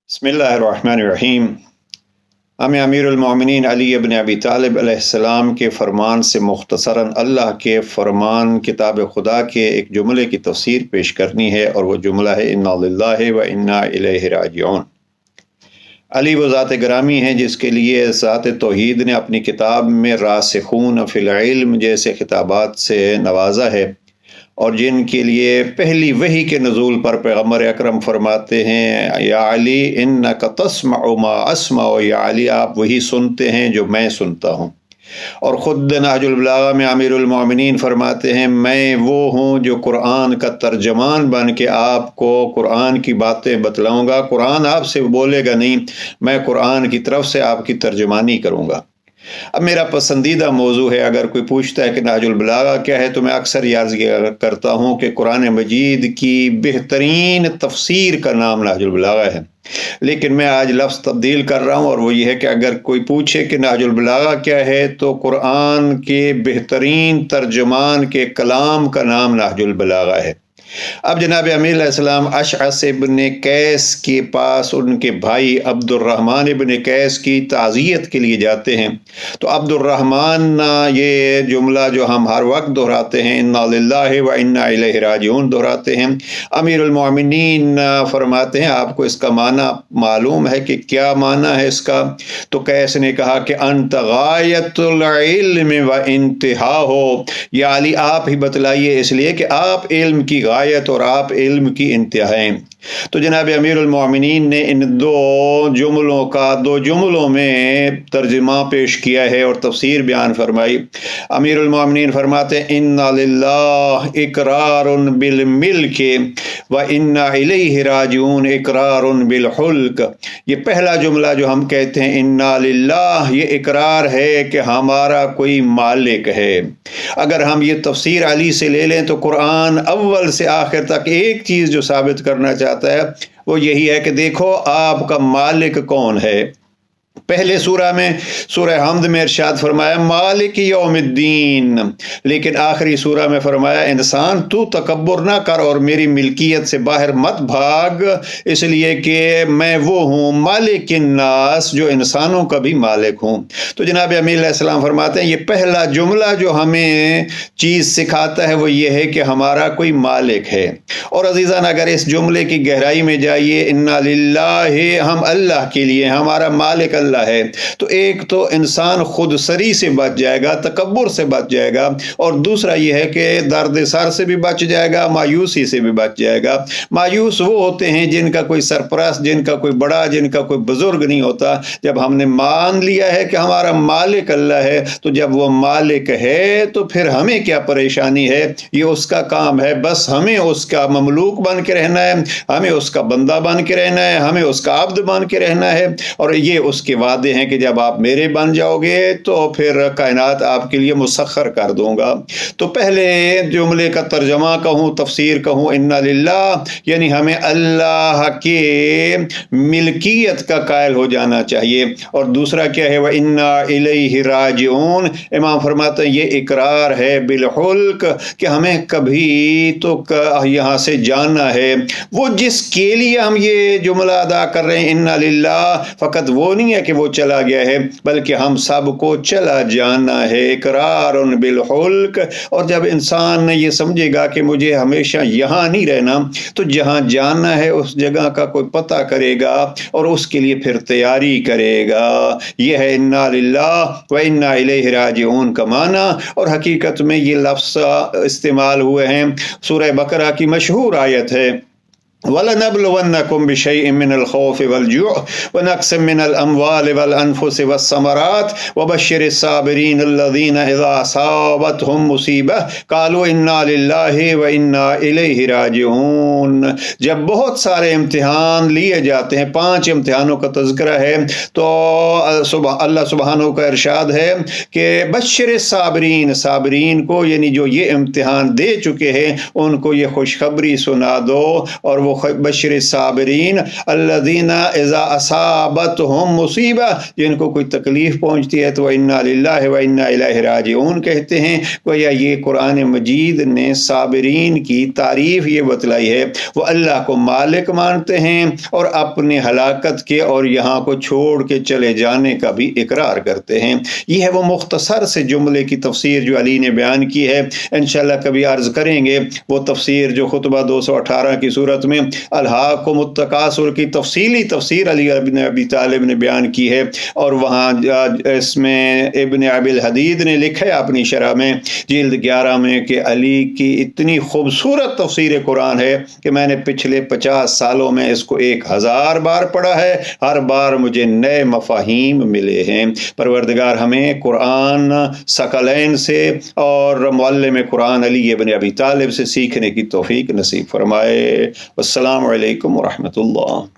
बिस्मिल्लाहिर्रहमानिर्रहीम। हमें अमीरुल मोमिनीन अली इब्न अबी तालिब अलैहिस्सलाम के फ़रमान से मुख्तसरन अल्लाह के फ़रमान किताब खुदा के एक जुमले की तफसीर पेश करनी है, और वो जुमला है इन्ना लिल्लाहि व इन्ना इलैहि राजिऊन। अली वो ज़ात ग्रामी है जिसके लिए ज़ात तौहीद ने अपनी किताब में रासिखून फ़िल इल्म जैसे खिताबात से नवाजा है, और जिनके लिए पहली वही के नज़ूल पर पैगम्बर अकरम फरमाते हैं, या अली इन्नका तस्मउ मा अस्मउ, या अली आप वही सुनते हैं जो मैं सुनता हूँ। और ख़ुद नहजुल बलागा में अमीरुल मोमिनीन फरमाते हैं, मैं वो हूँ जो कुरान का तर्जमान बन के आपको कुरान की बातें बतलाऊँगा। कुरान आपसे बोलेगा नहीं, मैं कुरान की तरफ से आपकी तर्जमानी करूँगा। अब मेरा पसंदीदा मौजू है, अगर कोई पूछता है कि नहजुल बलागा क्या है, तो मैं अक्सर ये अर्ज़ करता हूँ कि कुरान मजीद की बेहतरीन तफसीर का नाम नहजुल बलागा है। लेकिन मैं आज लफ्ज़ तब्दील कर रहा हूँ, और वो ये है कि अगर कोई पूछे कि नहजुल बलागा क्या है, तो कुरान के बेहतरीन तर्जुमान के कलाम का नाम नहजुल बलागा है। अब जनाब अमीर अलैहिस्सलाम अशअस इब्न कैस के पास उनके भाई अब्दुर्रहमान इब्न कैस की ताज़ियत के लिए जाते हैं, तो अब्दुर्रहमान ये जुमला जो हम हर वक्त दोहराते हैं, इन्ना लिल्लाहि व इन्ना इलैहि राजिऊन दोहराते हैं। अमीरुल मोमिनीन फरमाते हैं, आपको इसका माना मालूम है कि क्या माना है इसका? तो कैस ने कहा कि अंत गायतुल इल्म व इंतहा हो, या अली आप ही बतलाइए, इसलिए कि आप इल्म की गायत और आप इल्म की इंतहा हैं। तो जनाब अमीरुल मोमिनीन ने इन दो जुमलों में तर्जुमा पेश किया है और तफसीर बयान फरमाई। अमीरुल मोमिनीन फरमाते हैं, इन्ना लिल्लाह इकरारुन बिल मिल्क व इन्ना इलैहि राजिऊन इकरारुन बिल हुल्क। ये पहला जुमला जो हम कहते हैं इन्ना लिल्लाह, ये इकरार है कि हमारा कोई मालिक है। अगर हम ये तफसीर अली से ले लें तो कुरान अव्वल से आखिर तक एक चीज़ जो साबित करना चाहता है वो यही है कि देखो आपका मालिक कौन है। पहले सूरा में सूरह हमद में इरशाद फरमाया मालिक यौमिद्दीन, लेकिन आखिरी सूरा में फरमाया इंसान तू तकब्बुर ना कर और मेरी मिल्कियत से बाहर मत भाग, इसलिए कि मैं वो हूँ मालिक नास, जो इंसानों का भी मालिक हूँ। तो जनाब अमीर अलैहिस्सलाम फरमाते हैं, ये पहला जुमला जो हमें चीज़ सिखाता है वो ये है कि हमारा कोई मालिक है। और अजीज़ान, अगर इस जुमले की गहराई में जाइए, इन्ना लिल्लाहि, हम अल्लाह के लिए, हमारा मालिक अल्लाह है, तो एक तो इंसान खुद सरी से बच जाएगा, तकब्बुर से बच जाएगा, और दूसरा यह है कि दर्द सर से भी बच जाएगा, मायूसी से भी बच जाएगा। मायूस वो होते हैं जिनका कोई सरपरस्त, जिनका कोई बड़ा, जिनका कोई बुजुर्ग नहीं होता। जब हमने मान लिया है कि हमारा मालिक अल्लाह है, तो जब वो मालिक है तो फिर हमें क्या परेशानी है? ये उसका काम है, बस हमें उसका ममलूक बन के रहना है, हमें उसका बंदा बन के रहना है, हमें उसका अब्द बन के रहना है। और ये उसके वादे हैं कि जब आप मेरे बन जाओगे तो फिर कायनात आपके लिए मुसख्खर कर दूंगा। तो पहले जुमले का तर्जमा कहूँ, तफसीर कहूँ, इन्ना लिल्लाह, यानी हमें अल्लाह के मिल्कियत का कायल हो जाना चाहिए। और दूसरा क्या है? वह इन्ना इलैहि राजिऊन, इमाम फरमाते हैं ये इकरार है बिल हुल्क, कि हमें कभी तो यहाँ से जाना है। वो जिसके लिए हम ये जुमला अदा कर रहे हैं इन्ना लिल्लाह, फ़कत वो नहीं है कि वो चला गया है, बल्कि हम सबको चला जाना है, इकरारुन बिल हुल्क। और जब इंसान ये समझेगा कि मुझे हमेशा यहाँ नहीं रहना, तो जहाँ जाना है उस जगह का कोई पता करेगा और उसके लिए फिर तैयारी करेगा। यह है इन्ना लिल्लाह व इन्ना इलैहि राजिऊन का माना। और हकीकत में ये लफ्ज़ इस्तेमाल हुए हैं, सूरह बकरा की मशहूर आयत है, वलनब्लुवन्नकुम बिशैइन मिनल खौफि वल जुअ व नक्सिम मिनल अम्वालि वल अनफुसि वस्समरात वबश्शिरिस साबिरीन अल्लज़ीना इज़ा असाबतहुम मुसीबह क़ालू इन्ना लिल्लाहि व इन्ना इलैहि राजिऊन। जब बहुत सारे इम्तिहान लिए जाते हैं, 5 इम्तिहानों का तज़किरा है, तो अल्लाह सुब्हानहू का इरशाद है कि बश्शिरिस साबिरीन, साबिरीन को यानी जो ये इम्तिहान दे चुके हैं उनको ये खुशखबरी सुना दो, और वो बशर साबिरीन अल्लज़ीना इज़ा असाबतहुम मुसीबा, जिनको कोई तकलीफ़ पहुँचती है तो इन्ना लिल्लाहि व इन्ना इलैहि राजिऊन कहते हैं। गोया ये कुरान मजीद ने साबिरीन की तारीफ़ ये बतलाई है, वो अल्लाह को मालिक मानते हैं और अपनी हलाकत के और यहाँ को छोड़ के चले जाने का भी इकरार करते हैं। ये है वो मुख्तसर से जुमले की तफसीर जो अली ने बयान की है। इंशाअल्लाह कभी अर्ज़ करेंगे वो तफसीर जो खुतबा 218 की सूरत में अलहाकुमुत तकासुर की तफसीली तफसीर अली इब्न अबी तालिब ने बयान की है, और वहाँ इसमें इब्न अबिल हदीद ने लिखा है अपनी शरह में जिल्द 11 में कि अली की इतनी खूबसूरत तफसीर कुरान है कि मैंने पिछले 50 सालों में इसको 1000 बार पढ़ा है, हर बार मुझे नए मफाहीम मिले हैं। परवरदिगार हमें कुरान सकलैन से और मुअल्लिम कुरान अली इब्न अबी तालिब से सीखने की तौफीक नसीब फरमाए। अस्सलामु अलैकुम व रहमतुल्लाह।